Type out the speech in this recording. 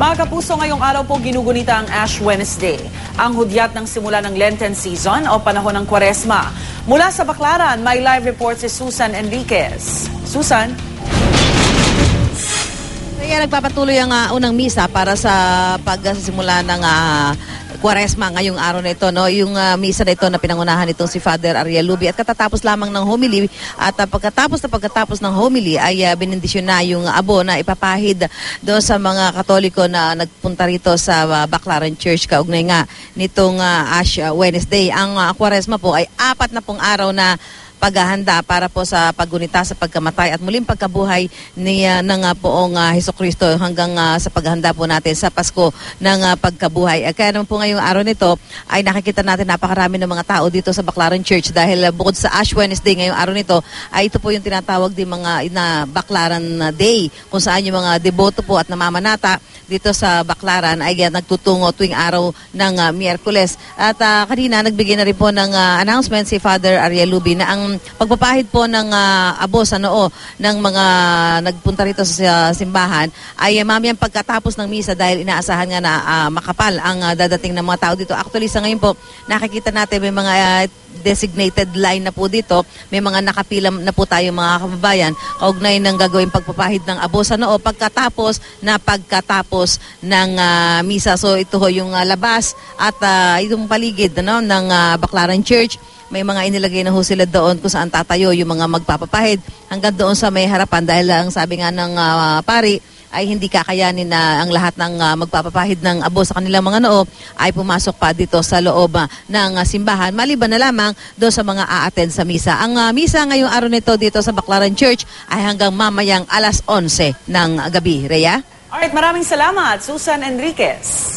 Mga kapuso, ngayong araw po ginugunita ang Ash Wednesday, ang hudyat ng simula ng Lenten season o panahon ng Kwaresma. Mula sa Baclaran, may live report si Susan Enriquez. Susan? Kaya nagpapatuloy ang unang misa para sa pagsisimula ng Kwaresma ngayong araw na ito, no? Yung misa na ito na pinangunahan itong si Father Ariel Lubi, at katatapos lamang ng homily, at pagkatapos ng homily ay benedisyon na yung abo na ipapahid doon sa mga Katoliko na nagpunta rito sa Baclaran Church kaugnay nga nitong Ash Wednesday. Ang Kwaresma po ay 4 na pong araw na paghahanda para po sa paggunita sa pagkamatay at muling pagkabuhay ng poong Hesukristo hanggang sa paghahanda po natin sa Pasko ng pagkabuhay. Kaya naman po ngayong araw nito ay nakikita natin napakarami ng mga tao dito sa Baclaran Church dahil bukod sa Ash Wednesday ngayong araw nito ay ito po yung tinatawag din mga Baclaran Day, kung saan yung mga deboto po at namamanata dito sa Baclaran ay nagtutungo tuwing araw ng Miyerkules. At kanina nagbigay na rin po ng announcement si Father Ariel Lubi na ang pagpapahid po ng abo sa noo ng mga nagpunta rito sa simbahan ay mamayang pagkatapos ng misa dahil inaasahan nga na makapal ang dadating ng mga tao dito. Actually sa ngayon po nakikita natin may mga designated line na po dito, may mga nakapila na po tayo mga kababayan kaugnay ng gagawing pagpapahid ng abo sa noo pagkatapos ng misa. So ito ho yung labas at itong paligid ng Baclaran Church. May mga inilagay na ho sila doon kung saan tatayo yung mga magpapapahid hanggang doon sa may harapan dahil ang sabi nga ng pari ay hindi kakayanin na ang lahat ng magpapapahid ng abo sa kanilang mga noo ay pumasok pa dito sa loob ng simbahan. Maliban na lamang doon sa mga a-attend sa misa. Ang misa ngayong araw nito dito sa Baclaran Church ay hanggang mamayang 11:00 ng gabi. Rhea? Alright, maraming salamat, Susan Enriquez.